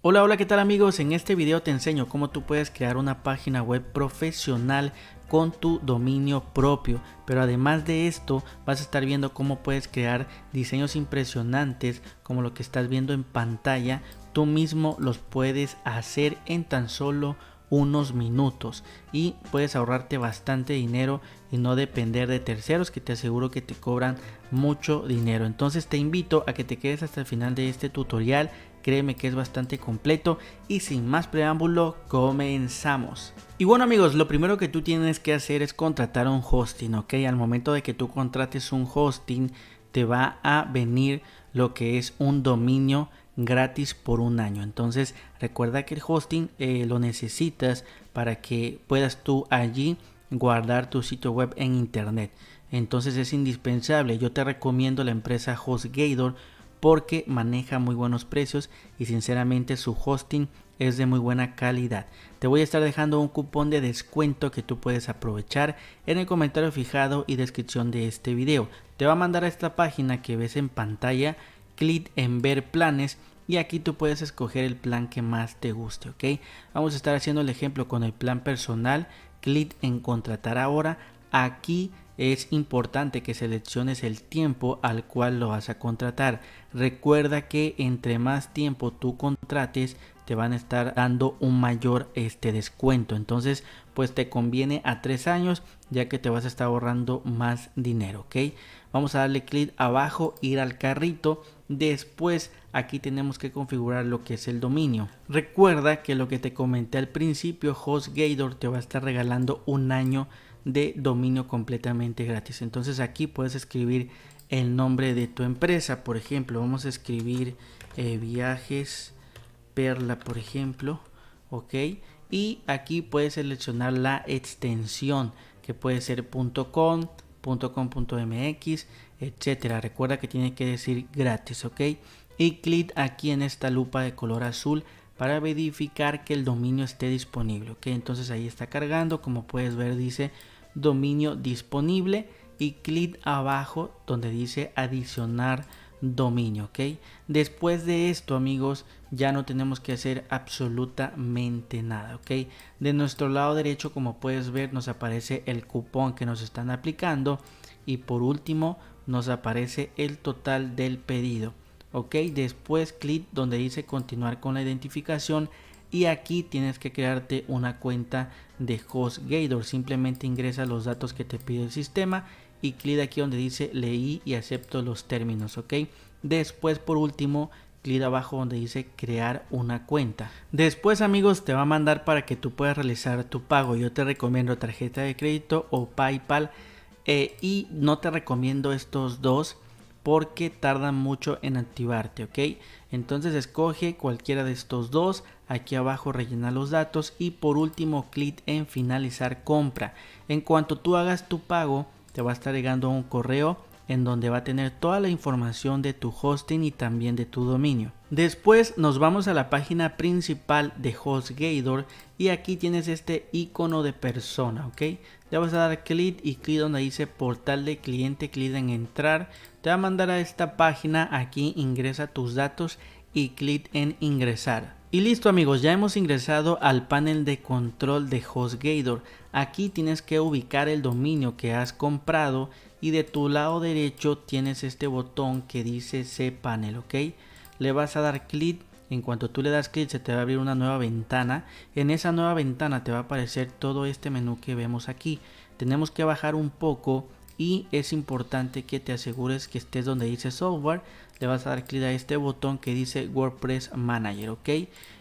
Hola, hola, ¿qué tal amigos? En este video te enseño cómo tú puedes crear una página web profesional con tu dominio propio, pero además de esto vas a estar viendo cómo puedes crear diseños impresionantes como lo que estás viendo en pantalla. Tú mismo los puedes hacer en tan solo unos minutos y puedes ahorrarte bastante dinero y no depender de terceros que te aseguro que te cobran mucho dinero. Entonces te invito a que te quedes hasta el final de este tutorial. Créeme que es bastante completo y sin más preámbulo comenzamos. Y bueno amigos, lo primero que tú tienes que hacer es contratar un hosting, ¿ok? Al momento de que tú contrates un hosting te va a venir lo que es un dominio gratis por un año. Entonces recuerda que el hosting lo necesitas para que puedas tú allí guardar tu sitio web en internet. Entonces es indispensable. Yo te recomiendo la empresa HostGator porque maneja muy buenos precios y sinceramente su hosting es de muy buena calidad. Te voy a estar dejando un cupón de descuento que tú puedes aprovechar en el comentario fijado y descripción de este video. Te va a mandar a esta página que ves en pantalla, clic en ver planes y aquí tú puedes escoger el plan que más te guste, ¿ok? Vamos a estar haciendo el ejemplo con el plan personal, clic en contratar ahora. Aquí es importante que selecciones el tiempo al cual lo vas a contratar. Recuerda que entre más tiempo tú contrates te van a estar dando un mayor descuento. Entonces pues te conviene a 3 años ya que te vas a estar ahorrando más dinero, ¿ok? Vamos a darle clic abajo, ir al carrito. Después aquí tenemos que configurar lo que es el dominio. Recuerda que lo que te comenté al principio, HostGator te va a estar regalando un año de dominio completamente gratis. Entonces aquí puedes escribir el nombre de tu empresa. Por ejemplo, vamos a escribir viajes Perla, por ejemplo, ok, y aquí puedes seleccionar la extensión que puede ser .com, .com.mx, etcétera. Recuerda que tiene que decir gratis, ok, y clic aquí en esta lupa de color azul para verificar que el dominio esté disponible, ok. Entonces ahí está cargando, como puedes ver dice dominio disponible y clic abajo donde dice adicionar dominio, ok. Después de esto amigos ya no tenemos que hacer absolutamente nada, ok. De nuestro lado derecho, como puedes ver, nos aparece el cupón que nos están aplicando y por último nos aparece el total del pedido, ok. Después clic donde dice continuar con la identificación y aquí tienes que crearte una cuenta de HostGator. Simplemente ingresa los datos que te pide el sistema y clic aquí donde dice leí y acepto los términos, ok. Después por último clic abajo donde dice crear una cuenta. Después amigos te va a mandar para que tú puedas realizar tu pago. Yo te recomiendo tarjeta de crédito o PayPal y no te recomiendo estos dos porque tardan mucho en activarte, ok. Entonces escoge cualquiera de estos dos. Aquí abajo rellena los datos y por último clic en finalizar compra. En cuanto tú hagas tu pago te va a estar llegando un correo en donde va a tener toda la información de tu hosting y también de tu dominio. Después nos vamos a la página principal de HostGator y aquí tienes este icono de persona, ok. Le vas a dar clic y clic donde dice portal de cliente, clic en entrar. Te va a mandar a esta página, aquí ingresa tus datos y clic en ingresar. Y listo amigos, ya hemos ingresado al panel de control de HostGator. Aquí tienes que ubicar el dominio que has comprado y de tu lado derecho tienes este botón que dice cPanel, ok. Le vas a dar clic. En cuanto tú le das clic se te va a abrir una nueva ventana. En esa nueva ventana te va a aparecer todo este menú que vemos aquí. Tenemos que bajar un poco y es importante que te asegures que estés donde dice software. Le vas a dar clic a este botón que dice WordPress Manager, ok.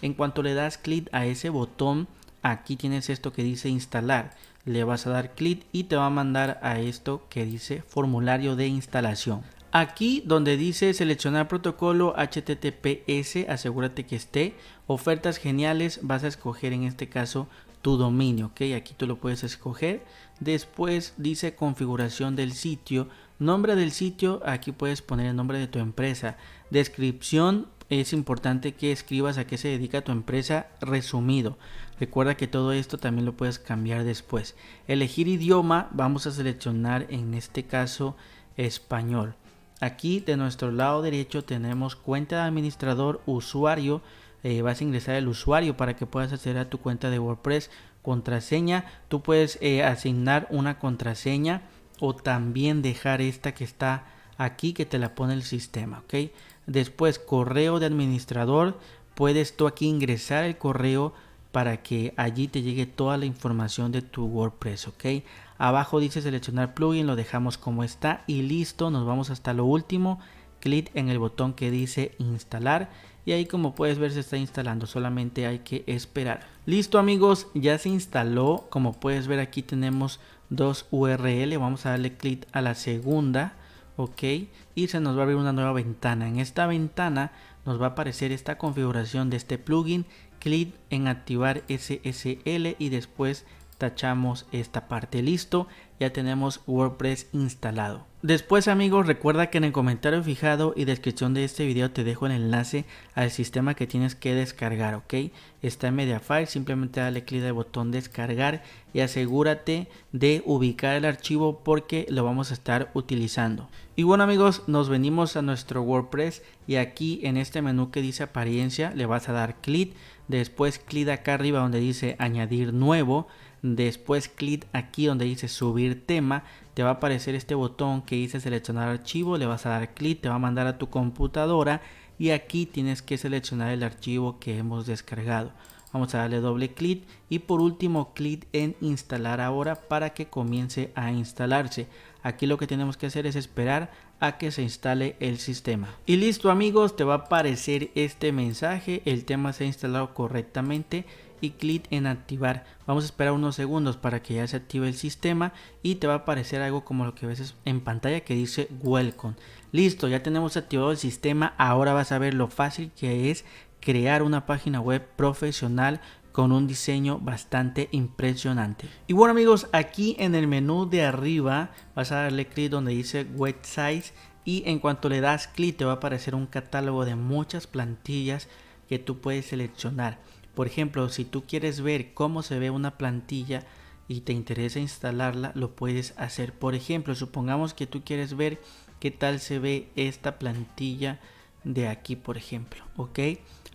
En cuanto le das clic a ese botón, aquí tienes esto que dice instalar. Le vas a dar clic y te va a mandar a esto que dice formulario de instalación. Aquí donde dice seleccionar protocolo HTTPS, asegúrate que esté. Ofertas geniales, vas a escoger en este caso tu dominio, ok. Aquí tú lo puedes escoger. Después dice configuración del sitio, nombre del sitio, aquí puedes poner el nombre de tu empresa. Descripción, es importante que escribas a qué se dedica tu empresa resumido. Recuerda que todo esto también lo puedes cambiar después. Elegir idioma, vamos a seleccionar en este caso español. Aquí de nuestro lado derecho tenemos cuenta de administrador, usuario. vas a ingresar el usuario para que puedas acceder a tu cuenta de WordPress. Contraseña, tú puedes asignar una contraseña o también dejar esta que está aquí, que te la pone el sistema, ¿ok? Después, correo de administrador, puedes tú aquí ingresar el correo para que allí te llegue toda la información de tu WordPress, ¿ok? Abajo dice seleccionar plugin, lo dejamos como está y listo. Nos vamos hasta lo último, clic en el botón que dice instalar y ahí, como puedes ver, se está instalando, solamente hay que esperar. Listo amigos, ya se instaló. Como puedes ver, aquí tenemos dos URL, vamos a darle clic a la segunda, ok, y se nos va a abrir una nueva ventana. En esta ventana nos va a aparecer esta configuración de este plugin. Clic en activar SSL y después tachamos esta parte. Listo, ya tenemos WordPress instalado. Después amigos, recuerda que en el comentario fijado y descripción de este video te dejo el enlace al sistema que tienes que descargar, ok. Está en Mediafire, simplemente dale clic al botón descargar y asegúrate de ubicar el archivo porque lo vamos a estar utilizando. Y bueno amigos, nos venimos a nuestro WordPress y aquí en este menú que dice apariencia le vas a dar clic. Después clic acá arriba donde dice añadir nuevo. Después clic aquí donde dice subir tema. Te va a aparecer este botón que dice seleccionar archivo. Le vas a dar clic, te va a mandar a tu computadora y aquí tienes que seleccionar el archivo que hemos descargado. Vamos a darle doble clic y por último clic en instalar ahora para que comience a instalarse. Aquí lo que tenemos que hacer es esperar a que se instale el sistema. Y listo amigos, te va a aparecer este mensaje, el tema se ha instalado correctamente y clic en activar. Vamos a esperar unos segundos para que ya se active el sistema y te va a aparecer algo como lo que ves en pantalla que dice welcome. Listo, ya tenemos activado el sistema. Ahora vas a ver lo fácil que es crear una página web profesional con un diseño bastante impresionante. Y bueno amigos, aquí en el menú de arriba vas a darle clic donde dice website y en cuanto le das clic te va a aparecer un catálogo de muchas plantillas que tú puedes seleccionar. Por ejemplo, si tú quieres ver cómo se ve una plantilla y te interesa instalarla, lo puedes hacer. Por ejemplo, supongamos que tú quieres ver qué tal se ve esta plantilla de aquí, por ejemplo, ok.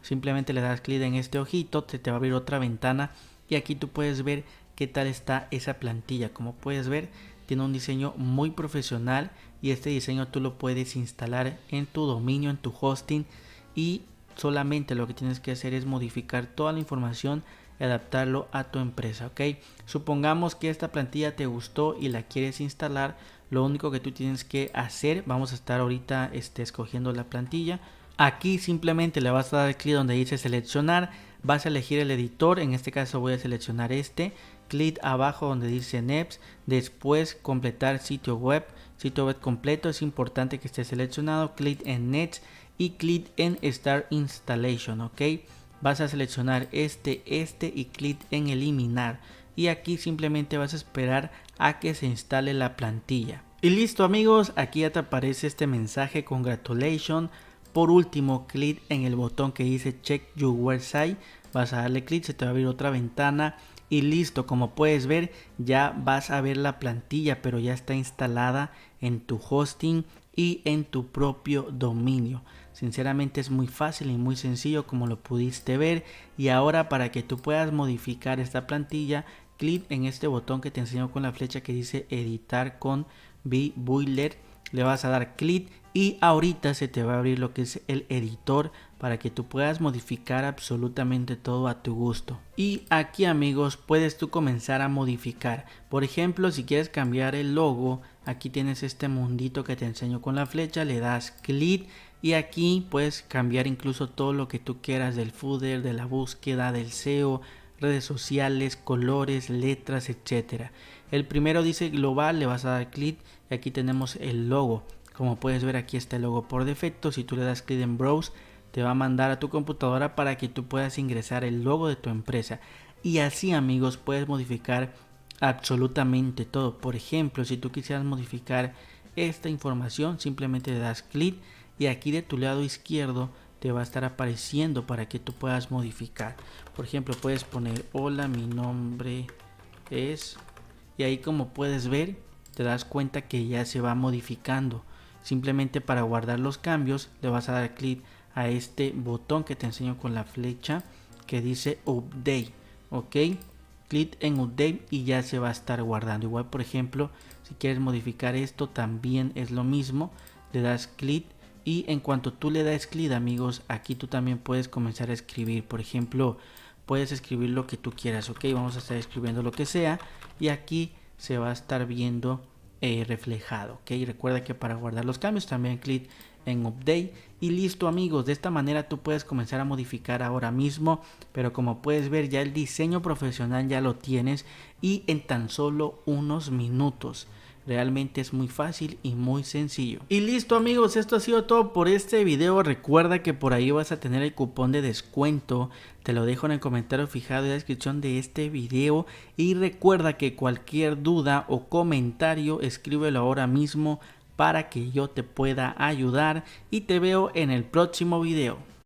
Simplemente le das clic en este ojito, te va a abrir otra ventana y aquí tú puedes ver qué tal está esa plantilla. Como puedes ver, tiene un diseño muy profesional y este diseño tú lo puedes instalar en tu dominio, en tu hosting y solamente lo que tienes que hacer es modificar toda la información y adaptarlo a tu empresa, ok. Supongamos que esta plantilla te gustó y la quieres instalar. Lo único que tú tienes que hacer, vamos a estar ahorita escogiendo la plantilla. Aquí simplemente le vas a dar clic donde dice seleccionar, vas a elegir el editor, en este caso voy a seleccionar este, clic abajo donde dice Next, después completar sitio web completo, es importante que esté seleccionado, clic en Next y clic en Start Installation, ok. Vas a seleccionar este y clic en eliminar y aquí simplemente vas a esperar a que se instale la plantilla. Y listo amigos, aquí ya te aparece este mensaje, congratulations. Por último, clic en el botón que dice check your website, vas a darle clic, se te va a abrir otra ventana y listo. Como puedes ver, ya vas a ver la plantilla, pero ya está instalada en tu hosting y en tu propio dominio. Sinceramente es muy fácil y muy sencillo como lo pudiste ver. Y ahora, para que tú puedas modificar esta plantilla, clic en este botón que te enseño con la flecha que dice editar con VBuilder, le vas a dar clic y ahorita se te va a abrir lo que es el editor para que tú puedas modificar absolutamente todo a tu gusto. Y aquí amigos, puedes tú comenzar a modificar. Por ejemplo, si quieres cambiar el logo, aquí tienes este mundito que te enseño con la flecha, le das clic y aquí puedes cambiar incluso todo lo que tú quieras del footer, de la búsqueda, del SEO, redes sociales, colores, letras, etcétera. El primero dice global, le vas a dar clic y aquí tenemos el logo. Como puedes ver, aquí está el logo por defecto. Si tú le das clic en browse, te va a mandar a tu computadora para que tú puedas ingresar el logo de tu empresa. Y así amigos, puedes modificar absolutamente todo. Por ejemplo, si tú quisieras modificar esta información, simplemente le das clic y aquí de tu lado izquierdo te va a estar apareciendo para que tú puedas modificar. Por ejemplo, puedes poner hola, mi nombre es, y ahí como puedes ver te das cuenta que ya se va modificando. Simplemente para guardar los cambios le vas a dar clic a este botón que te enseño con la flecha que dice Update, ok, clic en Update y ya se va a estar guardando. Igual, por ejemplo, si quieres modificar esto también es lo mismo, le das clic y en cuanto tú le das clic, amigos, aquí tú también puedes comenzar a escribir. Por ejemplo, puedes escribir lo que tú quieras, ok, vamos a estar escribiendo lo que sea y aquí se va a estar viendo reflejado, ok. Recuerda que para guardar los cambios también clic en Update y listo, amigos. De esta manera tú puedes comenzar a modificar ahora mismo, pero como puedes ver ya el diseño profesional ya lo tienes y en tan solo unos minutos. Realmente es muy fácil y muy sencillo. Y listo, amigos, esto ha sido todo por este video. Recuerda que por ahí vas a tener el cupón de descuento. Te lo dejo en el comentario fijado en la descripción de este video. Y recuerda que cualquier duda o comentario escríbelo ahora mismo para que yo te pueda ayudar. Y te veo en el próximo video.